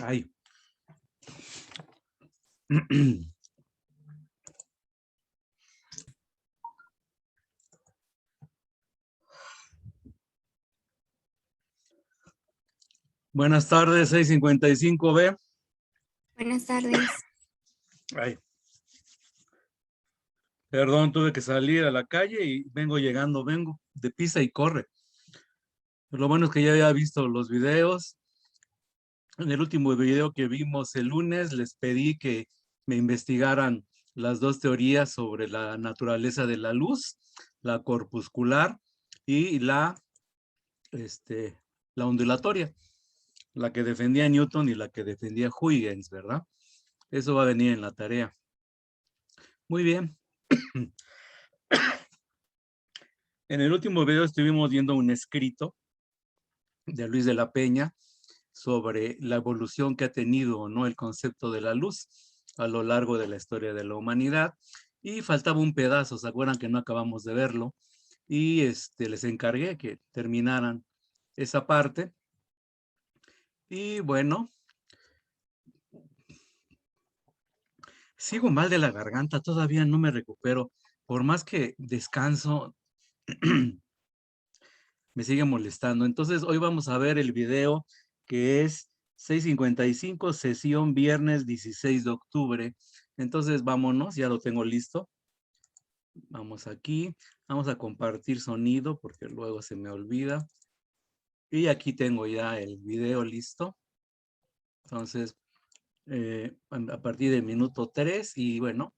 Ay. Buenas tardes, 655B. Buenas tardes. Ay. Perdón, tuve que salir a la calle y vengo de pisa y corre. Lo bueno es que ya había visto los videos. En el último video que vimos el lunes, les pedí que me investigaran las dos teorías sobre la naturaleza de la luz, la corpuscular y la ondulatoria, la que defendía Newton y la que defendía Huygens, ¿verdad? Eso va a venir en la tarea. Muy bien. En el último video estuvimos viendo un escrito de Luis de la Peña sobre la evolución que ha tenido, ¿no?, el concepto de la luz a lo largo de la historia de la humanidad. Y faltaba un pedazo, ¿se acuerdan que no acabamos de verlo? Y les encargué que terminaran esa parte. Y bueno, sigo mal de la garganta, todavía no me recupero. Por más que descanso, me sigue molestando. Entonces, hoy vamos a ver el video que es 6:55, sesión viernes 16 de octubre. Entonces, vámonos, ya lo tengo listo. Vamos aquí, vamos a compartir sonido porque luego se me olvida. Y aquí tengo ya el video listo. Entonces, a partir del minuto 3 y bueno,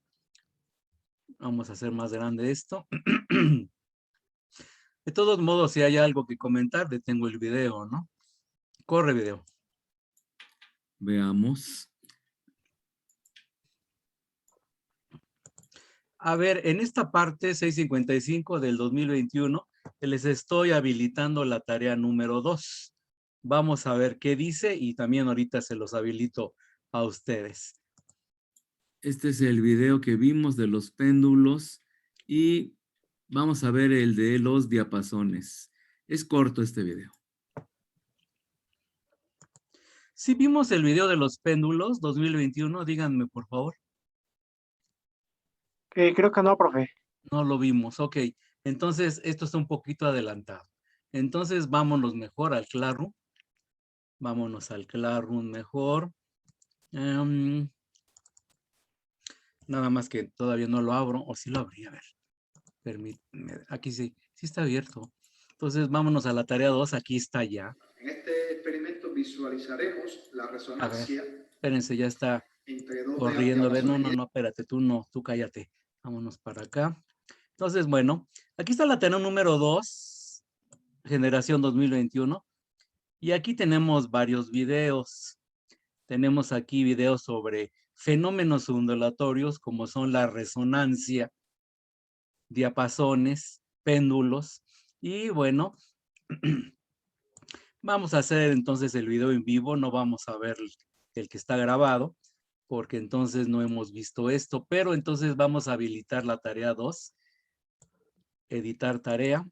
vamos a hacer más grande esto. De todos modos, si hay algo que comentar, detengo el video, ¿no? Corre video. Veamos. A ver, en esta parte 6:55 del 2021, les estoy habilitando la tarea número 2. Vamos a ver qué dice y también ahorita se los habilito a ustedes. Este es el video que vimos de los péndulos y vamos a ver el de los diapasones. Es corto este video. Si vimos el video de los péndulos 2021, díganme por favor. Creo que no, profe. No lo vimos, ok. Entonces, esto está un poquito adelantado. Entonces, vámonos mejor al Classroom. Vámonos al Classroom mejor. Nada más que todavía no lo abro, o sí lo abrí, a ver. Permíteme, aquí sí está abierto. Entonces, vámonos a la tarea 2, aquí está ya. En este experimento visualizaremos la resonancia. A ver, espérense, ya está entre dos corriendo. A ver, no, diapasones. no, espérate, tú cállate. Vámonos para acá. Entonces, bueno, aquí está la tarea número 2, generación 2021. Y aquí tenemos varios videos. Tenemos aquí videos sobre fenómenos ondulatorios como son la resonancia, diapasones, péndulos. Y bueno, vamos a hacer entonces el video en vivo. No vamos a ver el que está grabado porque entonces no hemos visto esto. Pero entonces vamos a habilitar la tarea 2. Editar tarea.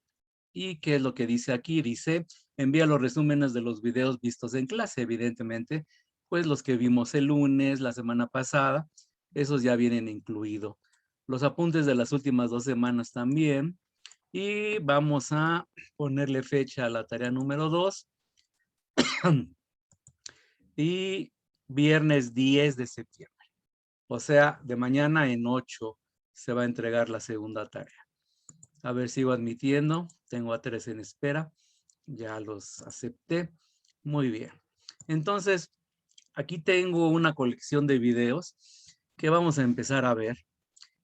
¿Y qué es lo que dice aquí? Dice, envía los resúmenes de los videos vistos en clase, evidentemente, pues los que vimos el lunes, la semana pasada, esos ya vienen incluidos. Los apuntes de las últimas 2 semanas también. Y vamos a ponerle fecha a la tarea número 2. Y viernes 10 de septiembre. O sea, de mañana en 8 se va a entregar la segunda tarea. A ver, sigo admitiendo. Tengo a 3 en espera. Ya los acepté. Muy bien. Entonces, aquí tengo una colección de videos que vamos a empezar a ver.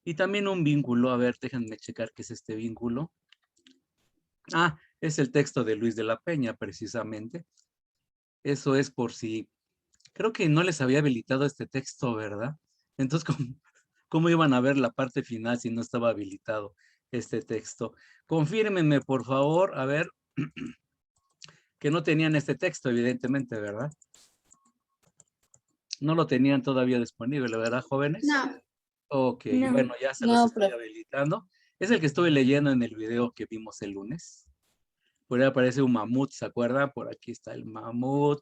Y también un vínculo. A ver, déjenme checar qué es este vínculo. Ah, es el texto de Luis de la Peña, precisamente. Eso es por si... Creo que no les había habilitado este texto, ¿verdad? Entonces, ¿cómo iban a ver la parte final si no estaba habilitado este texto? Confírmenme, por favor, a ver, que no tenían este texto, evidentemente, ¿verdad? No lo tenían todavía disponible, ¿verdad, jóvenes? No. Ok, No. bueno, ya se los estoy habilitando. Es el que estuve leyendo en el video que vimos el lunes. Por ahí aparece un mamut, ¿se acuerdan? Por aquí está el mamut.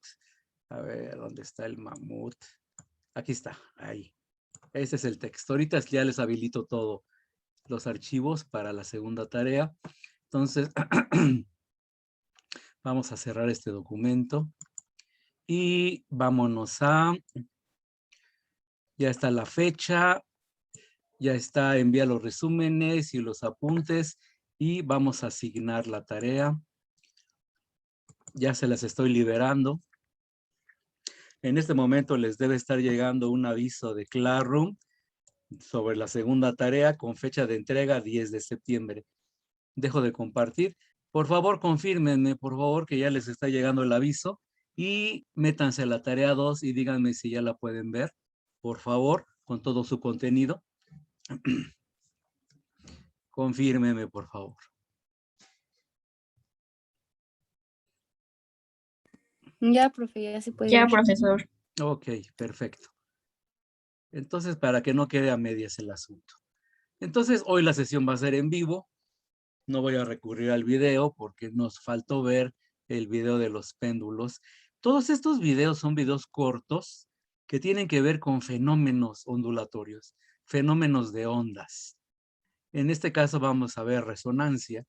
A ver, ¿dónde está el mamut? Aquí está, ahí. Ese es el texto. Ahorita ya les habilito todo los archivos para la segunda tarea. Entonces, vamos a cerrar este documento y vámonos a, ya está la fecha, ya está, envía los resúmenes y los apuntes y vamos a asignar la tarea. Ya se las estoy liberando. En este momento les debe estar llegando un aviso de Classroom sobre la segunda tarea con fecha de entrega 10 de septiembre. Dejo de compartir. Por favor, confírmenme, por favor, que ya les está llegando el aviso y métanse a la tarea 2 y díganme si ya la pueden ver, por favor, con todo su contenido. Confírmenme, por favor. Ya, profe, ya se puede Ya, ver. profesor. Ok, perfecto. Entonces, para que no quede a medias el asunto. Entonces, hoy la sesión va a ser en vivo. No voy a recurrir al video porque nos faltó ver el video de los péndulos. Todos estos videos son videos cortos que tienen que ver con fenómenos ondulatorios, fenómenos de ondas. En este caso vamos a ver resonancia.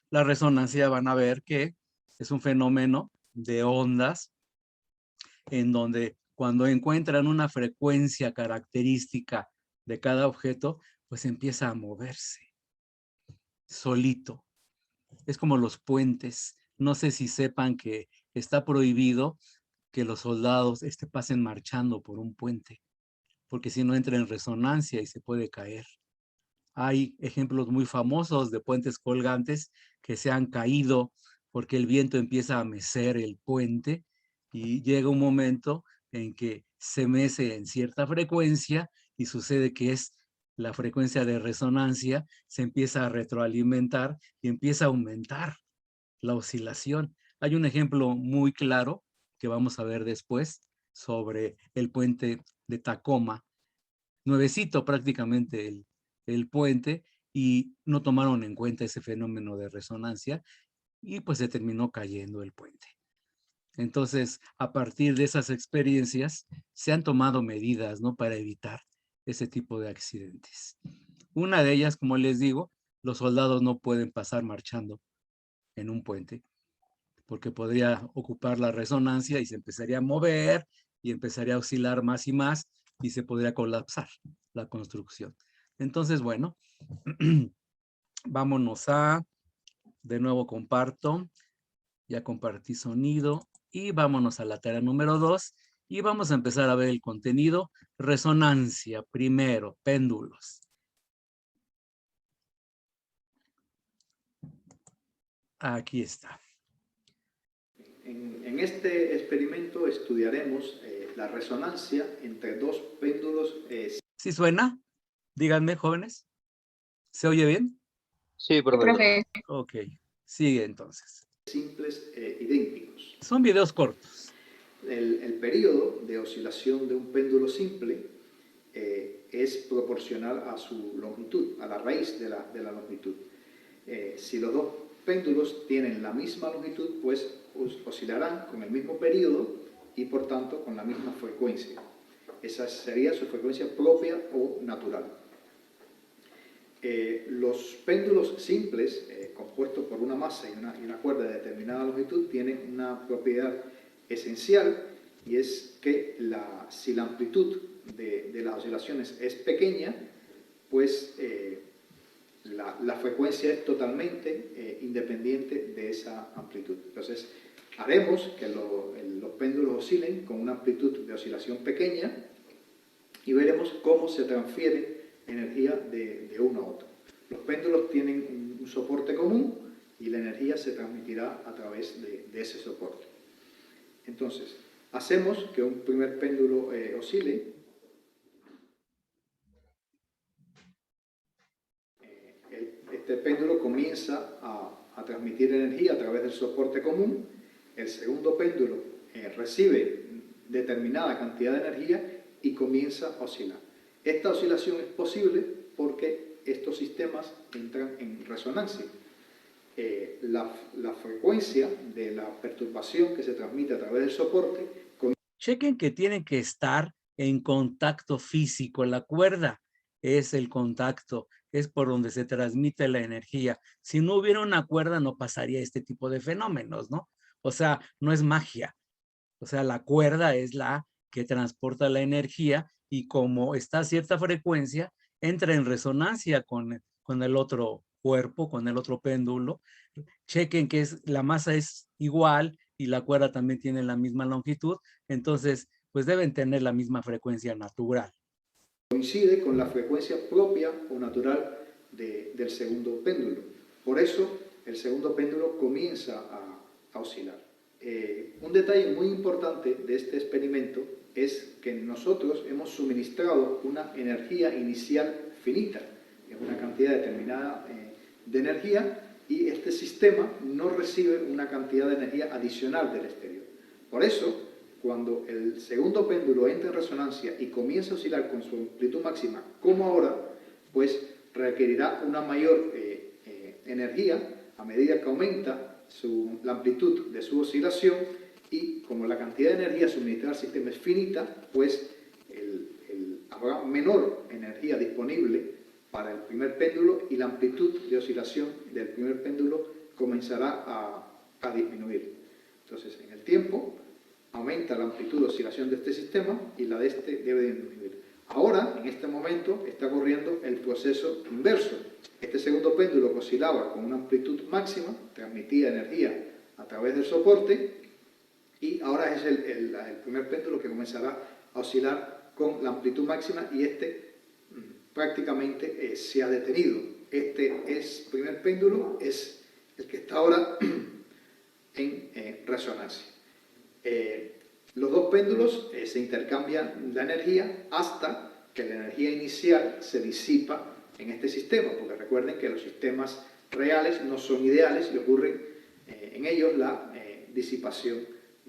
La resonancia van a ver que es un fenómeno de ondas en donde cuando encuentran una frecuencia característica de cada objeto, pues empieza a moverse solito. Es como los puentes. No sé si sepan que está prohibido que los soldados pasen marchando por un puente, porque si no entra en resonancia y se puede caer. Hay ejemplos muy famosos de puentes colgantes que se han caído porque el viento empieza a mecer el puente y llega un momento en que se mece en cierta frecuencia y sucede que es la frecuencia de resonancia, se empieza a retroalimentar y empieza a aumentar la oscilación. Hay un ejemplo muy claro que vamos a ver después sobre el puente de Tacoma, nuevecito prácticamente el puente, y no tomaron en cuenta ese fenómeno de resonancia y pues se terminó cayendo el puente. Entonces, a partir de esas experiencias, se han tomado medidas, ¿no?, para evitar ese tipo de accidentes. Una de ellas, como les digo, los soldados no pueden pasar marchando en un puente, porque podría ocupar la resonancia y se empezaría a mover y empezaría a oscilar más y más y se podría colapsar la construcción. Entonces, bueno, vámonos a, de nuevo comparto, ya compartí sonido y vámonos a la tarea número 2 y vamos a empezar a ver el contenido. Resonancia, primero, péndulos. Aquí está. En este experimento estudiaremos la resonancia entre dos péndulos ¿Sí suena? Díganme, jóvenes. ¿Se oye bien? Sí, profesor. Ok, sigue entonces. simples idénticos. Son videos cortos. El periodo de oscilación de un péndulo simple es proporcional a su longitud, a la raíz de la longitud. Si los dos péndulos tienen la misma longitud, pues oscilarán con el mismo periodo y por tanto con la misma frecuencia. Esa sería su frecuencia propia o natural. Los péndulos simples, compuestos por una masa y una cuerda de determinada longitud, tienen una propiedad esencial y es que si la amplitud de las oscilaciones es pequeña, pues la frecuencia es totalmente independiente de esa amplitud. Entonces, haremos que los péndulos oscilen con una amplitud de oscilación pequeña y veremos cómo se transfiere energía de uno a otro. Los péndulos tienen un soporte común y la energía se transmitirá a través de ese soporte. Entonces, hacemos que un primer péndulo oscile. Este péndulo comienza a transmitir energía a través del soporte común. El segundo péndulo recibe determinada cantidad de energía y comienza a oscilar. Esta oscilación es posible porque estos sistemas entran en resonancia. la frecuencia de la perturbación que se transmite a través del soporte. Chequen que tienen que estar en contacto físico. La cuerda es el contacto, es por donde se transmite la energía. Si no hubiera una cuerda, no pasaría este tipo de fenómenos, ¿no? O sea, no es magia. O sea, la cuerda es la que transporta la energía y como está a cierta frecuencia, entra en resonancia con el otro cuerpo, con el otro péndulo. Chequen que la masa es igual y la cuerda también tiene la misma longitud, entonces pues deben tener la misma frecuencia natural. Coincide con la frecuencia propia o natural del segundo péndulo. Por eso el segundo péndulo comienza a oscilar. Un detalle muy importante de este experimento es que nosotros hemos suministrado una energía inicial finita, es una cantidad determinada de energía, y este sistema no recibe una cantidad de energía adicional del exterior. Por eso, cuando el segundo péndulo entra en resonancia y comienza a oscilar con su amplitud máxima, como ahora, pues requerirá una mayor energía a medida que aumenta la amplitud de su oscilación, y como la cantidad de energía suministrada al sistema es finita, pues habrá menor energía disponible para el primer péndulo y la amplitud de oscilación del primer péndulo comenzará a disminuir. Entonces, en el tiempo aumenta la amplitud de oscilación de este sistema y la de este debe disminuir. Ahora, en este momento, está ocurriendo el proceso inverso. Este segundo péndulo que oscilaba con una amplitud máxima, transmitía energía a través del soporte, y ahora es el primer péndulo que comenzará a oscilar con la amplitud máxima, y este prácticamente se ha detenido. Primer péndulo es el que está ahora en resonancia. Los dos péndulos se intercambian la energía hasta que la energía inicial se disipa en este sistema, porque recuerden que los sistemas reales no son ideales y ocurre en ellos la disipación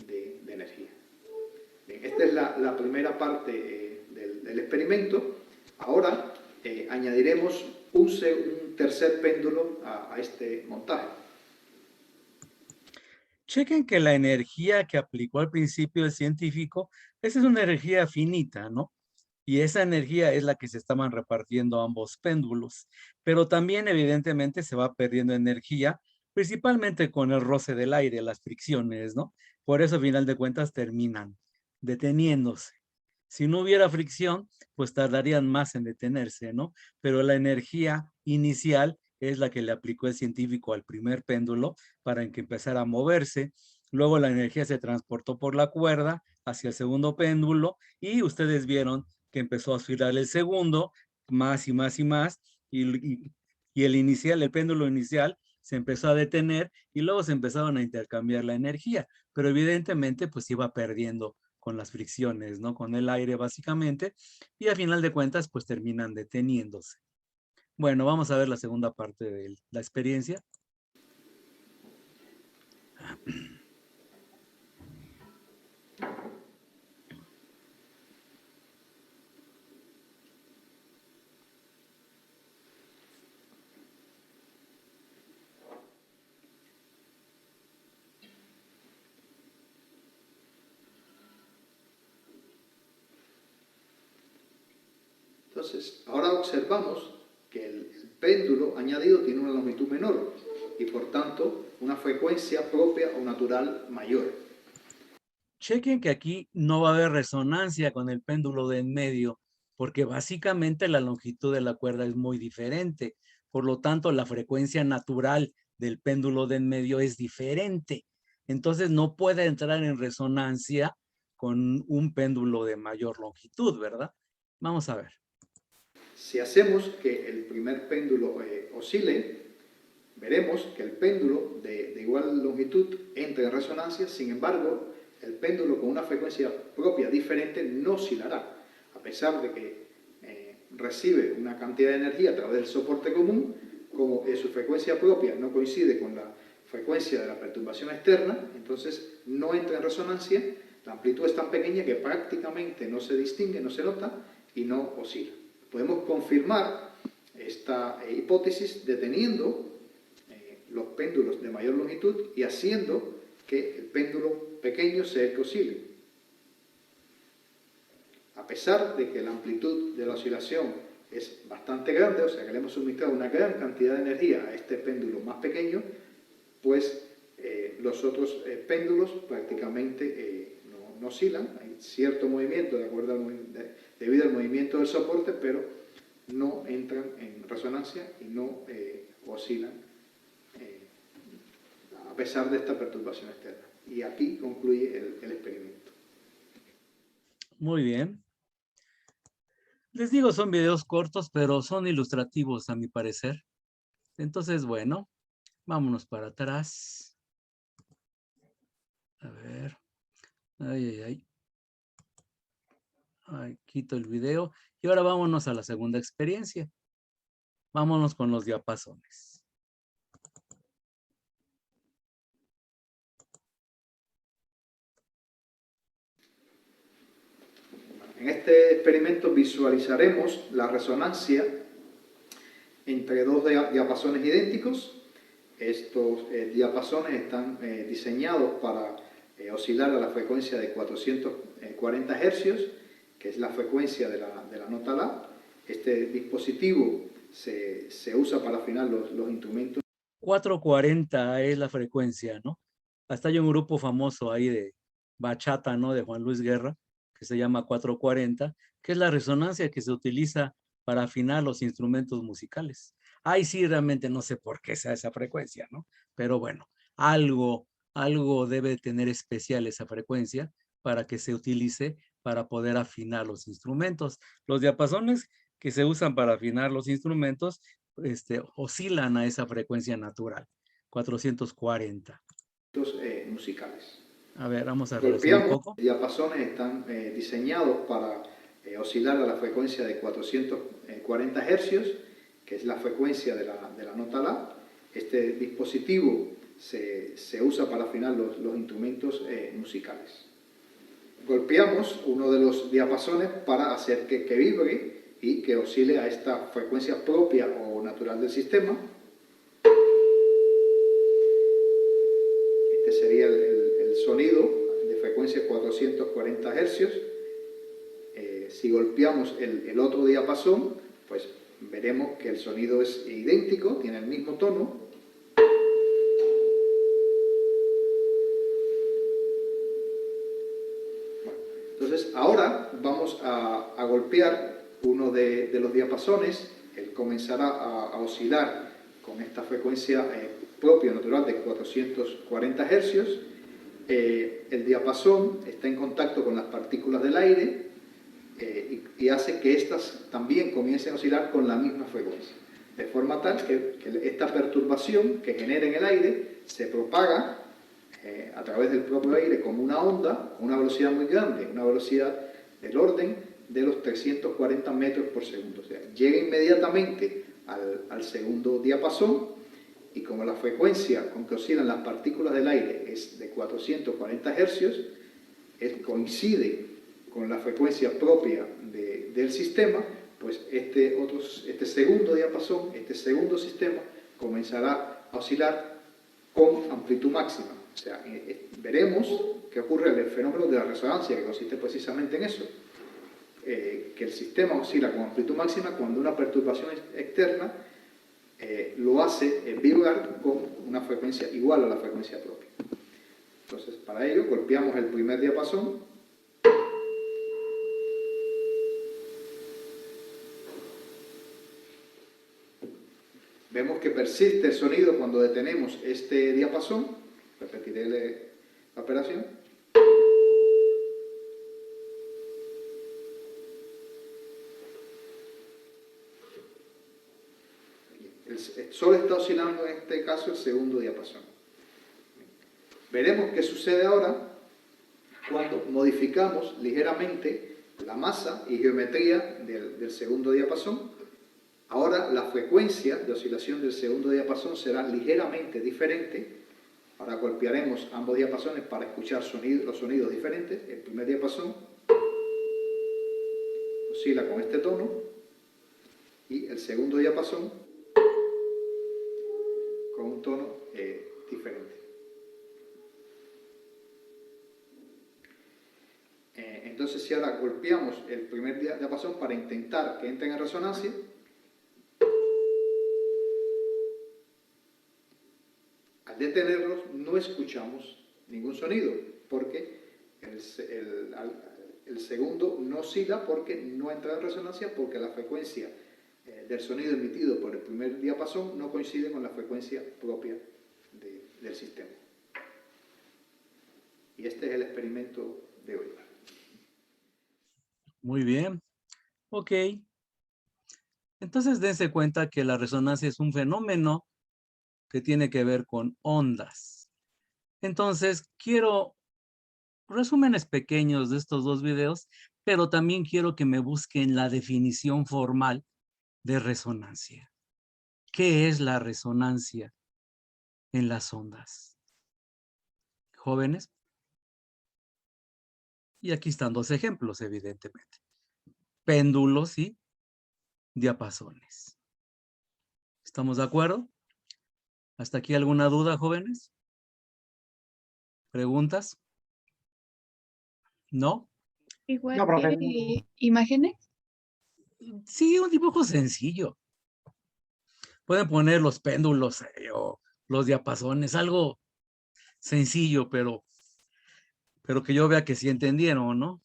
de energía. Bien, esta es la primera parte del experimento. Ahora añadiremos un tercer péndulo a este montaje. Chequen que la energía que aplicó al principio el científico, esa es una energía finita, ¿no? Y esa energía es la que se estaban repartiendo ambos péndulos. Pero también evidentemente se va perdiendo energía, principalmente con el roce del aire, las fricciones, ¿no? Por eso, a final de cuentas, terminan deteniéndose. Si no hubiera fricción, pues tardarían más en detenerse, ¿no? Pero la energía inicial es la que le aplicó el científico al primer péndulo para que empezara a moverse. Luego la energía se transportó por la cuerda hacia el segundo péndulo y ustedes vieron que empezó a oscilar el segundo, más y más y más, y el inicial, el péndulo inicial, se empezó a detener y luego se empezaron a intercambiar la energía, pero evidentemente pues iba perdiendo con las fricciones, ¿no? Con el aire básicamente, y a final de cuentas pues terminan deteniéndose. Bueno, vamos a ver la segunda parte de la experiencia. Entonces, ahora observamos que el péndulo añadido tiene una longitud menor y por tanto una frecuencia propia o natural mayor. Chequen que aquí no va a haber resonancia con el péndulo de en medio, porque básicamente la longitud de la cuerda es muy diferente. Por lo tanto, la frecuencia natural del péndulo de en medio es diferente. Entonces, no puede entrar en resonancia con un péndulo de mayor longitud, ¿verdad? Vamos a ver. Si hacemos que el primer péndulo oscile, veremos que el péndulo de igual longitud entra en resonancia. Sin embargo, el péndulo con una frecuencia propia diferente no oscilará, a pesar de que recibe una cantidad de energía a través del soporte común. Como su frecuencia propia no coincide con la frecuencia de la perturbación externa, entonces no entra en resonancia. La amplitud es tan pequeña que prácticamente no se distingue, no se nota y no oscila. Podemos confirmar esta hipótesis deteniendo los péndulos de mayor longitud y haciendo que el péndulo pequeño sea el que oscile. A pesar de que la amplitud de la oscilación es bastante grande, o sea que le hemos suministrado una gran cantidad de energía a este péndulo más pequeño, pues los otros péndulos prácticamente no oscilan, hay cierto movimiento debido al movimiento del soporte, pero no entran en resonancia y no oscilan a pesar de esta perturbación externa. Y aquí concluye el experimento. Muy bien. Les digo, son videos cortos, pero son ilustrativos a mi parecer. Entonces, bueno, vámonos para atrás. A ver. Ay. Ay, quito el video. Y ahora vámonos a la segunda experiencia. Vámonos con los diapasones. En este experimento visualizaremos la resonancia entre dos diapasones idénticos. Estos diapasones están diseñados para oscilar a la frecuencia de 440 Hz, que es la frecuencia de la nota La. Este dispositivo se usa para afinar los instrumentos. 440 es la frecuencia, ¿no? Hasta hay un grupo famoso ahí de bachata, ¿no? De Juan Luis Guerra, que se llama 440, que es la resonancia que se utiliza para afinar los instrumentos musicales. Ay, sí, realmente no sé por qué sea esa frecuencia, ¿no? Pero bueno, algo debe tener especial esa frecuencia para que se utilice para poder afinar los instrumentos. Los diapasones que se usan para afinar los instrumentos oscilan a esa frecuencia natural, 440. Musicales. A ver, vamos a regresar un poco. Los diapasones están diseñados para oscilar a la frecuencia de 440 Hz, que es la frecuencia de la nota La. Este dispositivo se usa para afinar los instrumentos musicales. Golpeamos uno de los diapasones para hacer que vibre y que oscile a esta frecuencia propia o natural del sistema. Este sería el sonido de frecuencia 440 Hz. Si golpeamos el otro diapasón, pues veremos que el sonido es idéntico, tiene el mismo tono. Bueno, entonces ahora vamos a golpear uno de los diapasones. Él comenzará a oscilar con esta frecuencia propia natural de 440 Hz. El diapasón está en contacto con las partículas del aire y hace que éstas también comiencen a oscilar con la misma frecuencia. De forma tal que esta perturbación que genera en el aire se propaga a través del propio aire como una onda, con una velocidad muy grande, una velocidad del orden de los 340 metros por segundo. O sea, llega inmediatamente al segundo diapasón, y como la frecuencia con que oscilan las partículas del aire es de 440 Hz, coincide con la frecuencia propia del sistema, pues este segundo diapasón, este segundo sistema, comenzará a oscilar con amplitud máxima. O sea, veremos que ocurre el fenómeno de la resonancia, que consiste precisamente en eso, que el sistema oscila con amplitud máxima cuando una perturbación externa lo hace vibrar con una frecuencia igual a la frecuencia propia. Entonces, para ello, golpeamos el primer diapasón. Vemos que persiste el sonido cuando detenemos este diapasón. Repetiré la operación. Solo está oscilando en este caso el segundo diapasón. Veremos qué sucede ahora cuando modificamos ligeramente la masa y geometría del segundo diapasón. Ahora la frecuencia de oscilación del segundo diapasón será ligeramente diferente. Ahora golpearemos ambos diapasones para escuchar los sonidos diferentes. El primer diapasón oscila con este tono y el segundo diapasón con un tono diferente. Entonces, si ahora golpeamos el primer diapasón para intentar que entren en resonancia, al detenerlos no escuchamos ningún sonido, porque el segundo no oscila porque no entra en resonancia, porque la frecuencia del sonido emitido por el primer diapasón no coincide con la frecuencia propia del sistema. Y este es el experimento de hoy. Muy bien. Ok. Entonces dense cuenta que la resonancia es un fenómeno que tiene que ver con ondas. Entonces quiero resúmenes pequeños de estos dos videos, pero también quiero que me busquen la definición formal de resonancia. ¿Qué es la resonancia en las ondas? Jóvenes. Y aquí están dos ejemplos, evidentemente. Péndulos y diapasones. ¿Estamos de acuerdo? ¿Hasta aquí alguna duda, jóvenes? ¿Preguntas? ¿No? Igual No, profe. que imágenes. Sí, un dibujo sencillo. Pueden poner los péndulos o los diapasones, algo sencillo, pero que yo vea que sí entendieron, ¿no?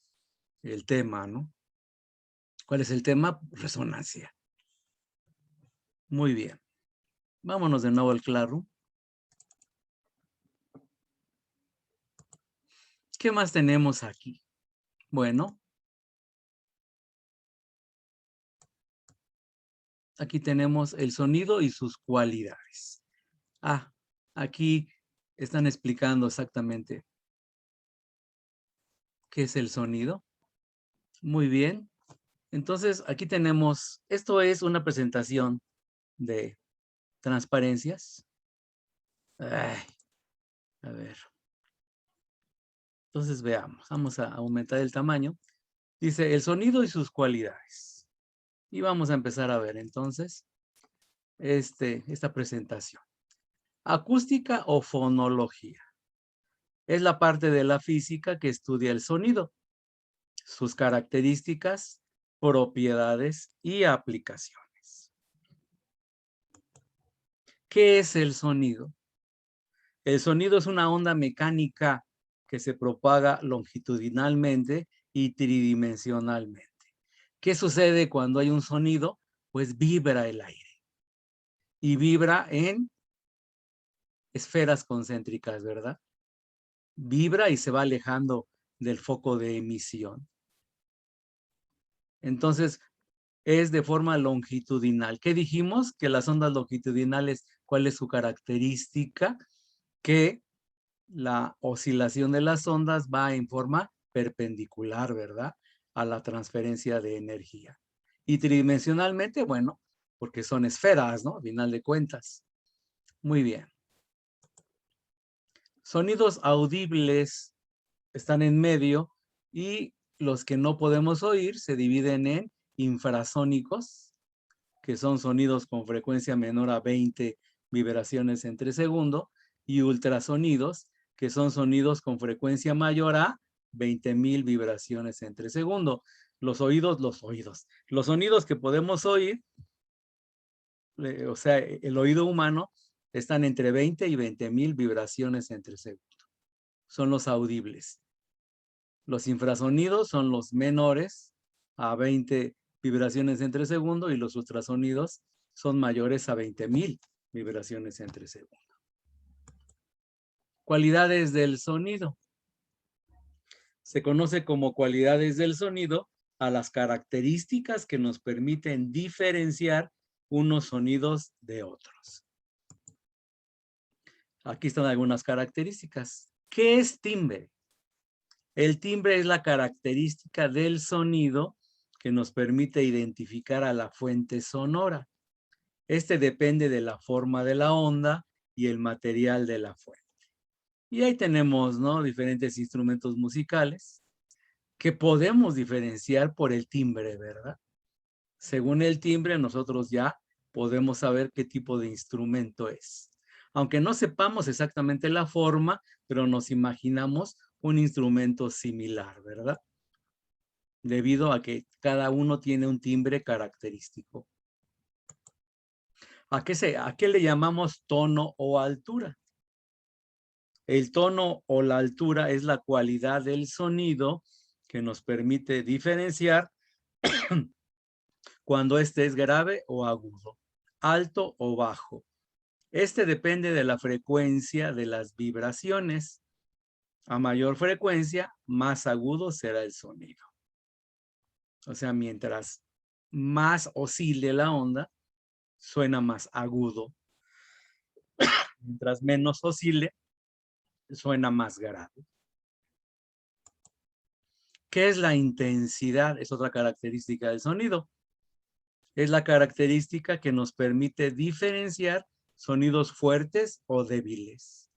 El tema, ¿no? ¿Cuál es el tema? Resonancia. Muy bien. Vámonos de nuevo al Classroom. ¿Qué más tenemos aquí? Bueno. Aquí tenemos el sonido y sus cualidades. Ah, aquí están explicando exactamente qué es el sonido. Muy bien. Entonces, aquí tenemos, esto es una presentación de transparencias. Ay, a ver. Entonces, veamos. Vamos a aumentar el tamaño. Dice, el sonido y sus cualidades. Y vamos a empezar a ver, entonces, esta presentación. Acústica o fonología. Es la parte de la física que estudia el sonido, sus características, propiedades y aplicaciones. ¿Qué es el sonido? El sonido es una onda mecánica que se propaga longitudinalmente y tridimensionalmente. ¿Qué sucede cuando hay un sonido? Pues vibra el aire y vibra en esferas concéntricas, ¿verdad? Vibra y se va alejando del foco de emisión. Entonces, es de forma longitudinal. ¿Qué dijimos? Que las ondas longitudinales, ¿cuál es su característica? Que la oscilación de las ondas va en forma perpendicular, ¿verdad? A la transferencia de energía. Y tridimensionalmente, bueno, porque son esferas, ¿no? Al final de cuentas. Muy bien. Sonidos audibles están en medio y los que no podemos oír se dividen en infrasónicos, que son sonidos con frecuencia menor a 20 vibraciones entre segundo, y ultrasonidos, que son sonidos con frecuencia mayor a 20,000 vibraciones entre segundo. Los sonidos que podemos oír, o sea, el oído humano, están entre 20 y 20,000 vibraciones entre segundo. Son los audibles. Los infrasonidos son los menores a 20 vibraciones entre segundo y los ultrasonidos son mayores a 20,000 vibraciones entre segundo. Cualidades del sonido. Se conoce como cualidades del sonido a las características que nos permiten diferenciar unos sonidos de otros. Aquí están algunas características. ¿Qué es timbre? El timbre es la característica del sonido que nos permite identificar a la fuente sonora. Este depende de la forma de la onda y el material de la fuente. Y ahí tenemos, ¿no?, diferentes instrumentos musicales que podemos diferenciar por el timbre, ¿verdad? Según el timbre, nosotros ya podemos saber qué tipo de instrumento es. Aunque no sepamos exactamente la forma, pero nos imaginamos un instrumento similar, ¿verdad? Debido a que cada uno tiene un timbre característico. ¿A qué le llamamos tono o altura? El tono o la altura es la cualidad del sonido que nos permite diferenciar cuando este es grave o agudo, alto o bajo. Este depende de la frecuencia de las vibraciones. A mayor frecuencia, más agudo será el sonido. O sea, mientras más oscile la onda, suena más agudo. Mientras menos oscile, suena más grave. ¿Qué es la intensidad? Es otra característica del sonido. Es la característica que nos permite diferenciar sonidos fuertes o débiles.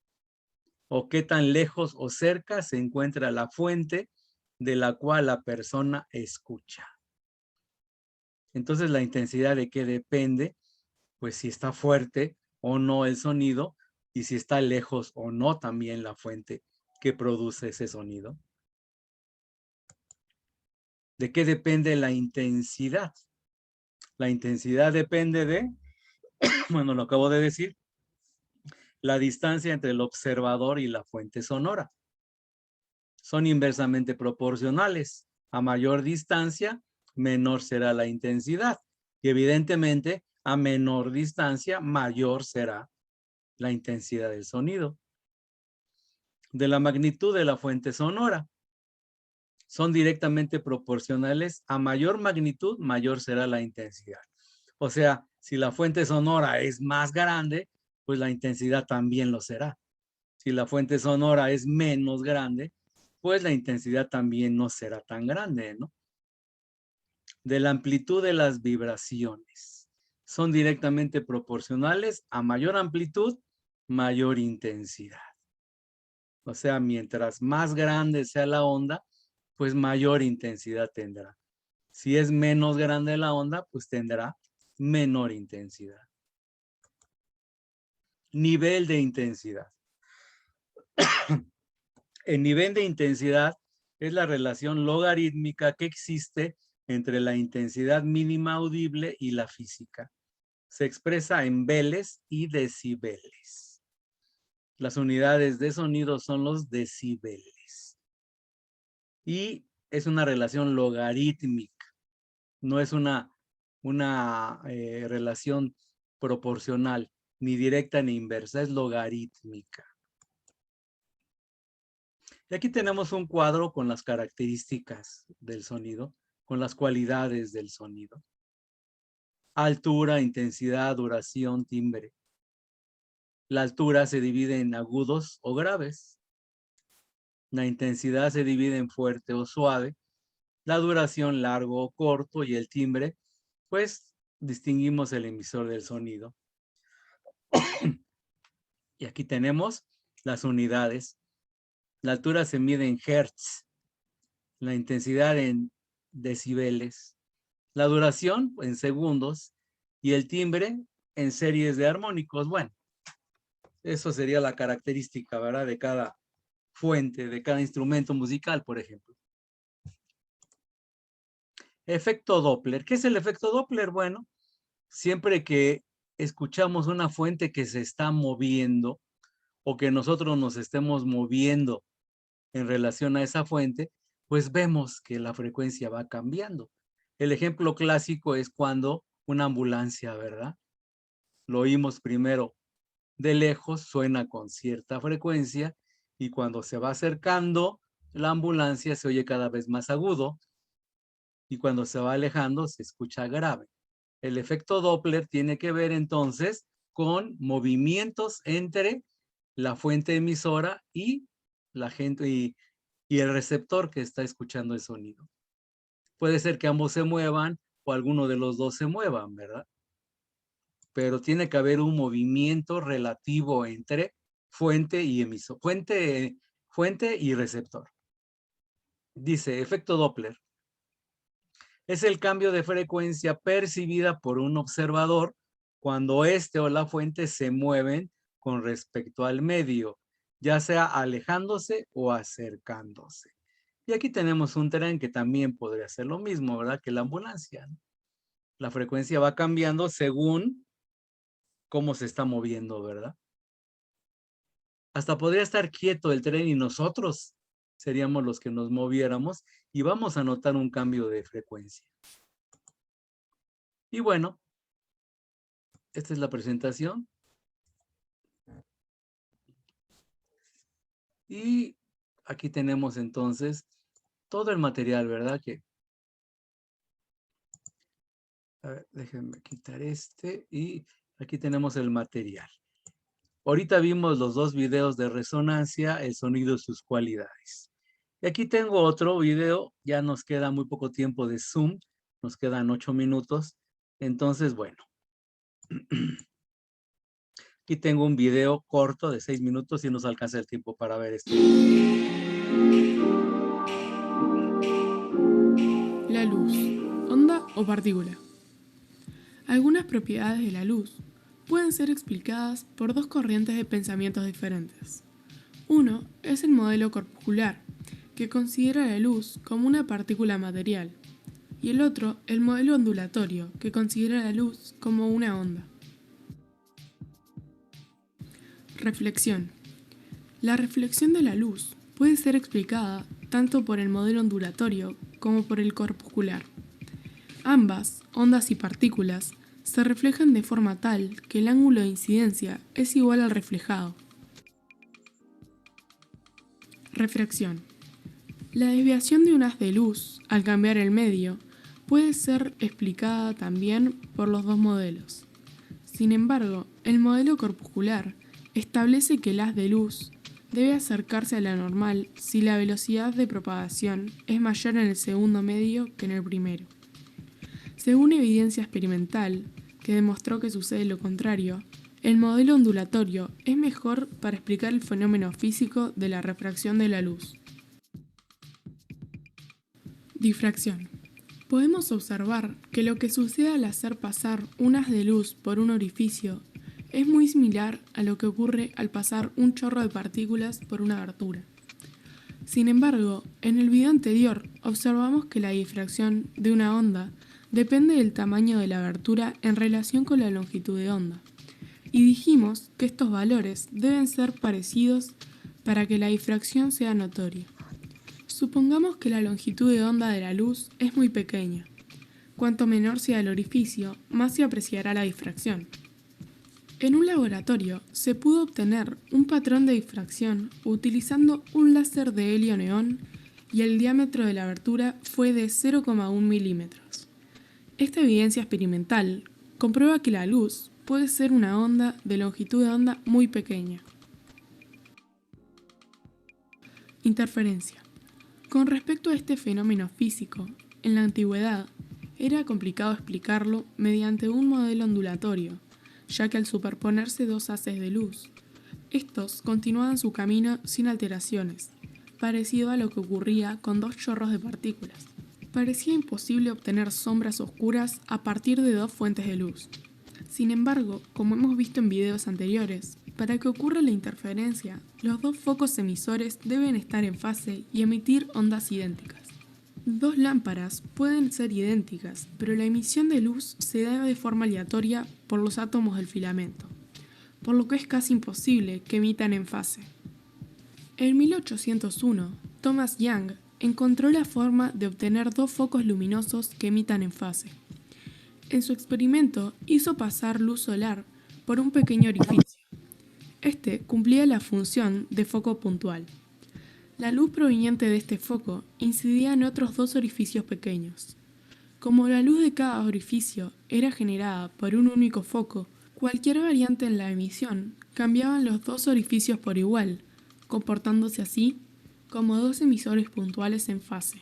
O qué tan lejos o cerca se encuentra la fuente de la cual la persona escucha. Entonces, la intensidad de qué depende, pues si está fuerte o no el sonido y si está lejos o no también la fuente que produce ese sonido. ¿De qué depende la intensidad? La intensidad depende de, bueno, lo acabo de decir, la distancia entre el observador y la fuente sonora. Son inversamente proporcionales. A mayor distancia, menor será la intensidad. Y evidentemente, a menor distancia, mayor será la intensidad del sonido. De la magnitud de la fuente sonora. Son directamente proporcionales. A mayor magnitud, mayor será la intensidad. O sea, si la fuente sonora es más grande, pues la intensidad también lo será. Si la fuente sonora es menos grande, pues la intensidad también no será tan grande, ¿no? De la amplitud de las vibraciones. Son directamente proporcionales. A mayor amplitud, mayor intensidad. O sea, mientras más grande sea la onda, pues mayor intensidad tendrá. Si es menos grande la onda, pues tendrá menor intensidad. Nivel de intensidad. El nivel de intensidad es la relación logarítmica que existe entre la intensidad mínima audible y la física. Se expresa en beles y decibeles. Las unidades de sonido son los decibeles. Y es una relación logarítmica. No es una relación proporcional, ni directa ni inversa, es logarítmica. Y aquí tenemos un cuadro con las características del sonido, con las cualidades del sonido. Altura, intensidad, duración, timbre. La altura se divide en agudos o graves. La intensidad se divide en fuerte o suave. La duración largo o corto y el timbre, pues distinguimos el emisor del sonido. Y aquí tenemos las unidades. La altura se mide en hertz, la intensidad en decibeles, la duración en segundos y el timbre en series de armónicos. Bueno, eso sería la característica, ¿verdad? De cada fuente, de cada instrumento musical, por ejemplo. Efecto Doppler. ¿Qué es el efecto Doppler? Bueno, siempre que escuchamos una fuente que se está moviendo o que nosotros nos estemos moviendo en relación a esa fuente, pues vemos que la frecuencia va cambiando. El ejemplo clásico es cuando una ambulancia, ¿verdad? Lo oímos primero de lejos, suena con cierta frecuencia y cuando se va acercando, la ambulancia se oye cada vez más agudo y cuando se va alejando se escucha grave. El efecto Doppler tiene que ver entonces con movimientos entre la fuente emisora y la gente y el receptor que está escuchando el sonido. Puede ser que ambos se muevan o alguno de los dos se muevan, ¿verdad? Pero tiene que haber un movimiento relativo entre fuente y emisor, fuente y receptor. Dice, efecto Doppler. Es el cambio de frecuencia percibida por un observador cuando este o la fuente se mueven con respecto al medio, ya sea alejándose o acercándose. Y aquí tenemos un tren que también podría hacer lo mismo, ¿verdad? Que la ambulancia, ¿no? La frecuencia va cambiando según cómo se está moviendo, ¿verdad? Hasta podría estar quieto el tren y nosotros seríamos los que nos moviéramos y vamos a notar un cambio de frecuencia. Y bueno, esta es la presentación. Y aquí tenemos entonces todo el material, ¿verdad? A ver, déjenme quitar este y aquí tenemos el material. Ahorita vimos los dos videos de resonancia, el sonido y sus cualidades. Y aquí tengo otro video, ya nos queda muy poco tiempo de Zoom, nos quedan 8 minutos. Entonces, bueno. Aquí tengo un video corto de 6 minutos y nos alcanza el tiempo para ver este. La luz, onda o partícula. Algunas propiedades de la luz pueden ser explicadas por dos corrientes de pensamientos diferentes. Uno es el modelo corpuscular, que considera la luz como una partícula material, y el otro, el modelo ondulatorio, que considera la luz como una onda. Reflexión. La reflexión de la luz puede ser explicada tanto por el modelo ondulatorio como por el corpuscular. Ambas, ondas y partículas, se reflejan de forma tal que el ángulo de incidencia es igual al reflejado. Refracción. La desviación de un haz de luz, al cambiar el medio, puede ser explicada también por los dos modelos. Sin embargo, el modelo corpuscular establece que el haz de luz debe acercarse a la normal si la velocidad de propagación es mayor en el segundo medio que en el primero. Según evidencia experimental, que demostró que sucede lo contrario, el modelo ondulatorio es mejor para explicar el fenómeno físico de la refracción de la luz. Difracción. Podemos observar que lo que sucede al hacer pasar un haz de luz por un orificio es muy similar a lo que ocurre al pasar un chorro de partículas por una abertura. Sin embargo, en el video anterior observamos que la difracción de una onda depende del tamaño de la abertura en relación con la longitud de onda, y dijimos que estos valores deben ser parecidos para que la difracción sea notoria. Supongamos que la longitud de onda de la luz es muy pequeña. Cuanto menor sea el orificio, más se apreciará la difracción. En un laboratorio se pudo obtener un patrón de difracción utilizando un láser de helio neón y el diámetro de la abertura fue de 0,1 milímetros. Esta evidencia experimental comprueba que la luz puede ser una onda de longitud de onda muy pequeña. Interferencia. Con respecto a este fenómeno físico, en la antigüedad era complicado explicarlo mediante un modelo ondulatorio, ya que al superponerse dos haces de luz, estos continuaban su camino sin alteraciones, parecido a lo que ocurría con dos chorros de partículas. Parecía imposible obtener sombras oscuras a partir de dos fuentes de luz. Sin embargo, como hemos visto en videos anteriores, para que ocurra la interferencia, los dos focos emisores deben estar en fase y emitir ondas idénticas. Dos lámparas pueden ser idénticas, pero la emisión de luz se da de forma aleatoria por los átomos del filamento, por lo que es casi imposible que emitan en fase. En 1801, Thomas Young encontró la forma de obtener dos focos luminosos que emitan en fase. En su experimento hizo pasar luz solar por un pequeño orificio. Este cumplía la función de foco puntual. La luz proveniente de este foco incidía en otros dos orificios pequeños. Como la luz de cada orificio era generada por un único foco, cualquier variante en la emisión cambiaban los dos orificios por igual, comportándose así como dos emisores puntuales en fase.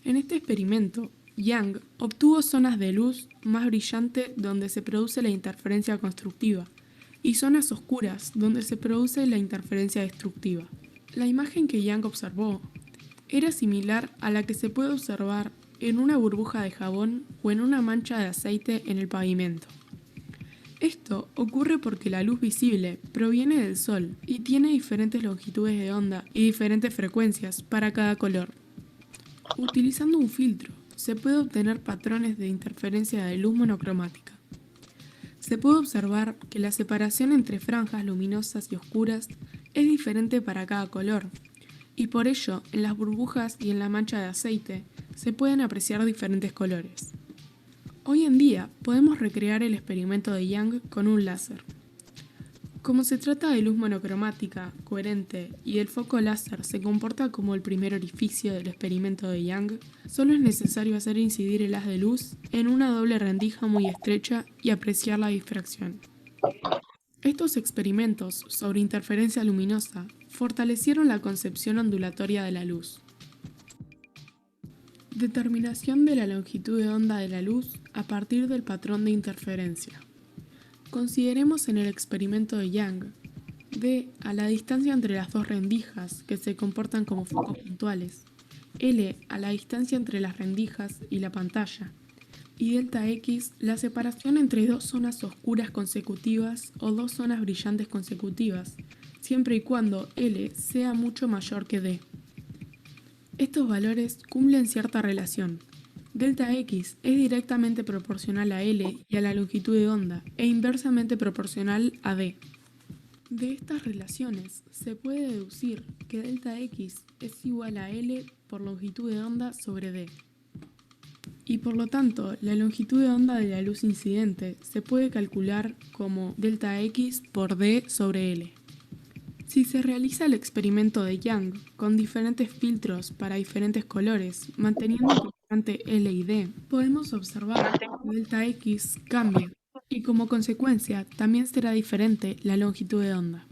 En este experimento, Young obtuvo zonas de luz más brillante donde se produce la interferencia constructiva y zonas oscuras donde se produce la interferencia destructiva. La imagen que Young observó era similar a la que se puede observar en una burbuja de jabón o en una mancha de aceite en el pavimento. Esto ocurre porque la luz visible proviene del Sol y tiene diferentes longitudes de onda y diferentes frecuencias para cada color. Utilizando un filtro, se puede obtener patrones de interferencia de luz monocromática. Se puede observar que la separación entre franjas luminosas y oscuras es diferente para cada color, y por ello, en las burbujas y en la mancha de aceite, se pueden apreciar diferentes colores. Hoy en día podemos recrear el experimento de Young con un láser. Como se trata de luz monocromática, coherente, y el foco láser se comporta como el primer orificio del experimento de Young, solo es necesario hacer incidir el haz de luz en una doble rendija muy estrecha y apreciar la difracción. Estos experimentos sobre interferencia luminosa fortalecieron la concepción ondulatoria de la luz. Determinación de la longitud de onda de la luz a partir del patrón de interferencia. Consideremos en el experimento de Young, D a la distancia entre las dos rendijas que se comportan como focos puntuales, L a la distancia entre las rendijas y la pantalla, y delta X la separación entre dos zonas oscuras consecutivas o dos zonas brillantes consecutivas, siempre y cuando L sea mucho mayor que D. Estos valores cumplen cierta relación. Delta X es directamente proporcional a L y a la longitud de onda e inversamente proporcional a D. De estas relaciones se puede deducir que delta X es igual a L por longitud de onda sobre D. Y por lo tanto, la longitud de onda de la luz incidente se puede calcular como delta X por D sobre L. Si se realiza el experimento de Young con diferentes filtros para diferentes colores, manteniendo constante L y D, podemos observar que delta X cambia y como consecuencia también será diferente la longitud de onda.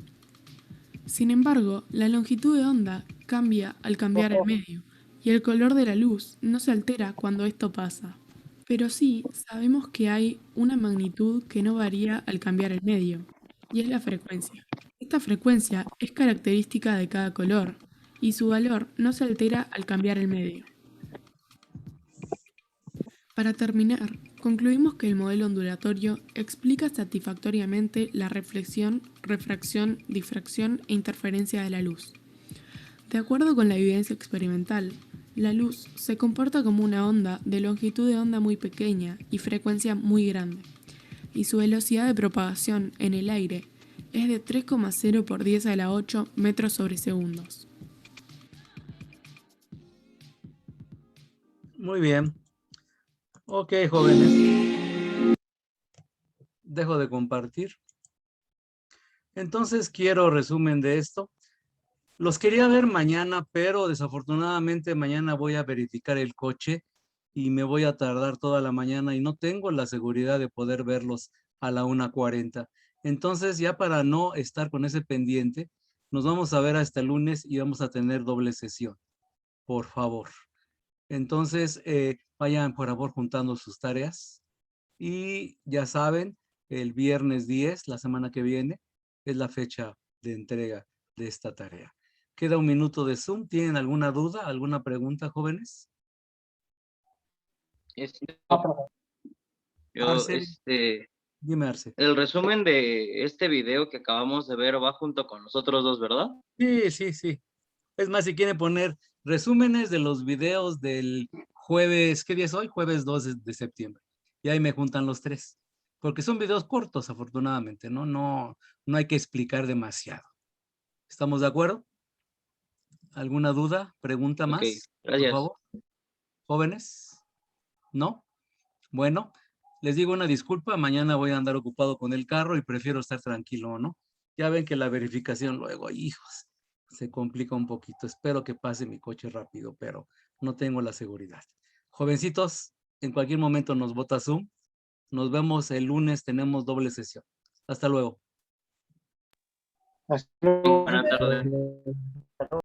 Sin embargo, la longitud de onda cambia al cambiar el medio y el color de la luz no se altera cuando esto pasa. Pero sí sabemos que hay una magnitud que no varía al cambiar el medio, y es la frecuencia. Esta frecuencia es característica de cada color, y su valor no se altera al cambiar el medio. Para terminar, concluimos que el modelo ondulatorio explica satisfactoriamente la reflexión, refracción, difracción e interferencia de la luz. De acuerdo con la evidencia experimental, la luz se comporta como una onda de longitud de onda muy pequeña y frecuencia muy grande, y su velocidad de propagación en el aire es de 3,0 por 10 a la 8 metros sobre segundos. Muy bien. Ok, jóvenes. Dejo de compartir. Entonces quiero resumen de esto. Los quería ver mañana, pero desafortunadamente mañana voy a verificar el coche y me voy a tardar toda la mañana y no tengo la seguridad de poder verlos a la 1:40. Entonces, ya para no estar con ese pendiente, nos vamos a ver hasta el lunes y vamos a tener doble sesión, por favor. Entonces, vayan por favor juntando sus tareas y ya saben, el viernes 10, la semana que viene, es la fecha de entrega de esta tarea. Queda un minuto de Zoom. ¿Tienen alguna duda, alguna pregunta, jóvenes? Arce, dime, Arce. El resumen de este video que acabamos de ver va junto con los otros dos, ¿verdad? Sí, sí, sí. Es más, si quieren poner resúmenes de los videos del jueves, ¿qué día es hoy? Jueves 2 de septiembre. Y ahí me juntan los tres. Porque son videos cortos, afortunadamente, ¿no? No hay que explicar demasiado. ¿Estamos de acuerdo? ¿Alguna duda? ¿Pregunta más? Ok, gracias. Por favor. ¿Jóvenes? ¿No? Bueno, les digo una disculpa. Mañana voy a andar ocupado con el carro y prefiero estar tranquilo, ¿no? Ya ven que la verificación luego, hijos, se complica un poquito. Espero que pase mi coche rápido, pero no tengo la seguridad. Jovencitos, en cualquier momento nos bota Zoom. Nos vemos el lunes, tenemos doble sesión. Hasta luego. Buenas tardes.